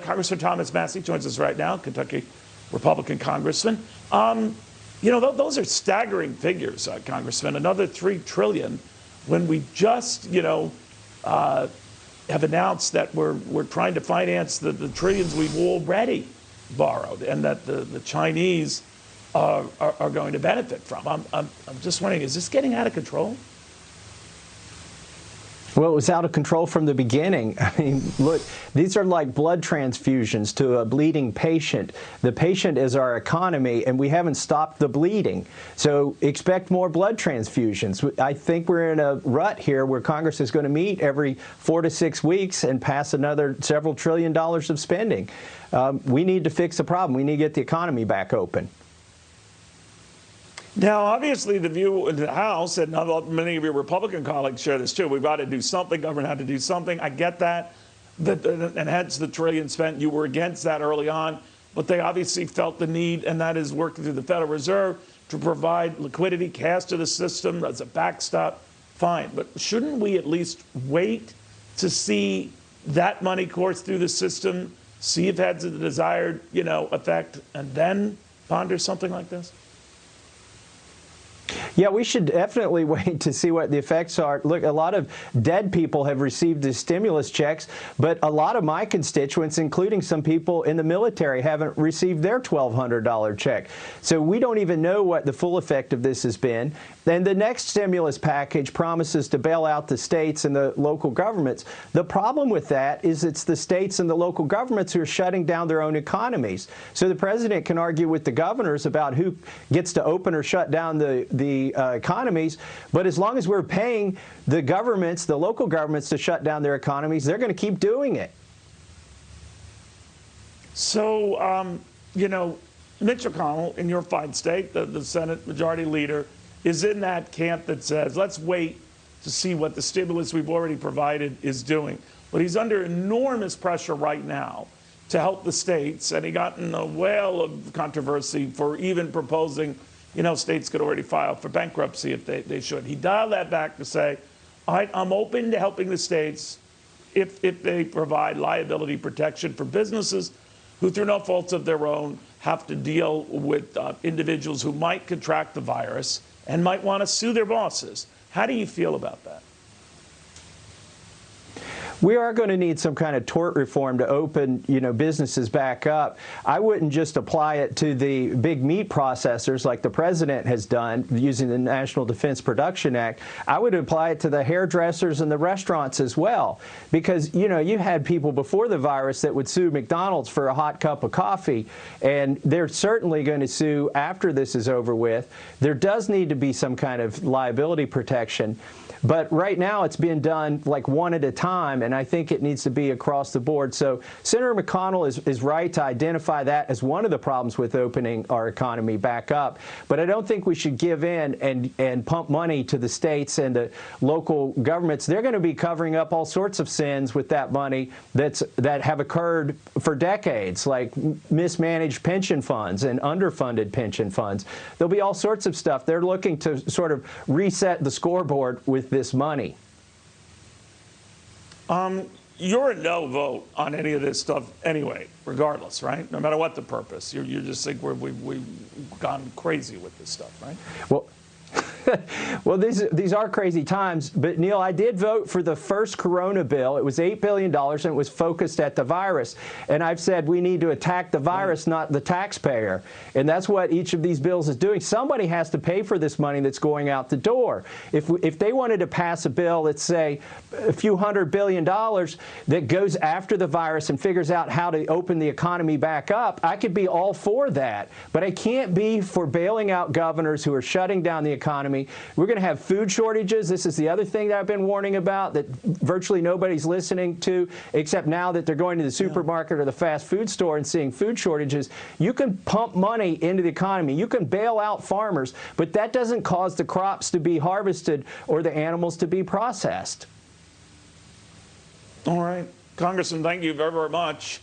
Congressman Thomas Massie joins us right now, Kentucky Republican Congressman. Those are staggering figures, Congressman. Another $3 trillion when we just, have announced that we're trying to finance the trillions we've already borrowed, and that the Chinese are going to benefit from. I'm just wondering, is this getting out of control? Well, it was out of control from the beginning. I mean, look, these are like blood transfusions to a bleeding patient. The patient is our economy, and we haven't stopped the bleeding. So expect more blood transfusions. I think we're in a rut here where Congress is going to meet every 4 to 6 weeks and pass another several $1 trillion of spending. We need to fix the problem. We need to get the economy back open. Now, obviously, the view in the House, and many of your Republican colleagues share this too, we've got to do something, government had to do something. I get that, and hence the $1 trillion spent. You were against that early on, but they obviously felt the need, and that is working through the Federal Reserve to provide liquidity, cash to the system as a backstop. Fine, but shouldn't we at least wait to see that money course through the system, see if it has the desired, effect, and then ponder something like this? Yeah, we should definitely wait to see what the effects are. Look, a lot of dead people have received the stimulus checks, but a lot of my constituents, including some people in the military, haven't received their $1,200 check. So we don't even know what the full effect of this has been. And the next stimulus package promises to bail out the states and the local governments. The problem with that is it's the states and the local governments who are shutting down their own economies. So the president can argue with the governors about who gets to open or shut down the economies, but as long as we're paying the governments, the local governments, to shut down their economies, they're going to keep doing it. So, Mitch McConnell, in your fine state, the Senate Majority Leader, is in that camp that says, let's wait to see what the stimulus we've already provided is doing. But he's under enormous pressure right now to help the states, and he got in a whale of controversy for even proposing states could already file for bankruptcy if they should. He dialed that back to say, I'm open to helping the states if they provide liability protection for businesses who, through no fault of their own, have to deal with individuals who might contract the virus and might want to sue their bosses. How do you feel about that? We are going to need some kind of tort reform to open, businesses back up. I wouldn't just apply it to the big meat processors like the president has done using the National Defense Production Act. I would apply it to the hairdressers and the restaurants as well. Because, you had people before the virus that would sue McDonald's for a hot cup of coffee, and they're certainly going to sue after this is over with. There does need to be some kind of liability protection. But right now it's being done like one at a time, and I think it needs to be across the board. So Senator McConnell is right to identify that as one of the problems with opening our economy back up. But I don't think we should give in and pump money to the states and the local governments. They're going to be covering up all sorts of sins with that money that have occurred for decades, like mismanaged pension funds and underfunded pension funds. There'll be all sorts of stuff. They're looking to sort of reset the scoreboard with this money. You're a no vote on any of this stuff anyway, regardless, right? No matter what the purpose. You just think we've gone crazy with this stuff, right? Well, these are crazy times, but Neil, I did vote for the first Corona bill. It was $8 billion, and it was focused at the virus. And I've said we need to attack the virus, not the taxpayer. And that's what each of these bills is doing. Somebody has to pay for this money that's going out the door. If they wanted to pass a bill, let's say a few $100 billion that goes after the virus and figures out how to open the economy back up, I could be all for that. But I can't be for bailing out governors who are shutting down the economy. We're going to have food shortages. This is the other thing that I've been warning about that virtually nobody's listening to, except now that they're going to the supermarket or the fast food store and seeing food shortages. You can pump money into the economy. You can bail out farmers, but that doesn't cause the crops to be harvested or the animals to be processed. All right. Congressman, thank you very, very much.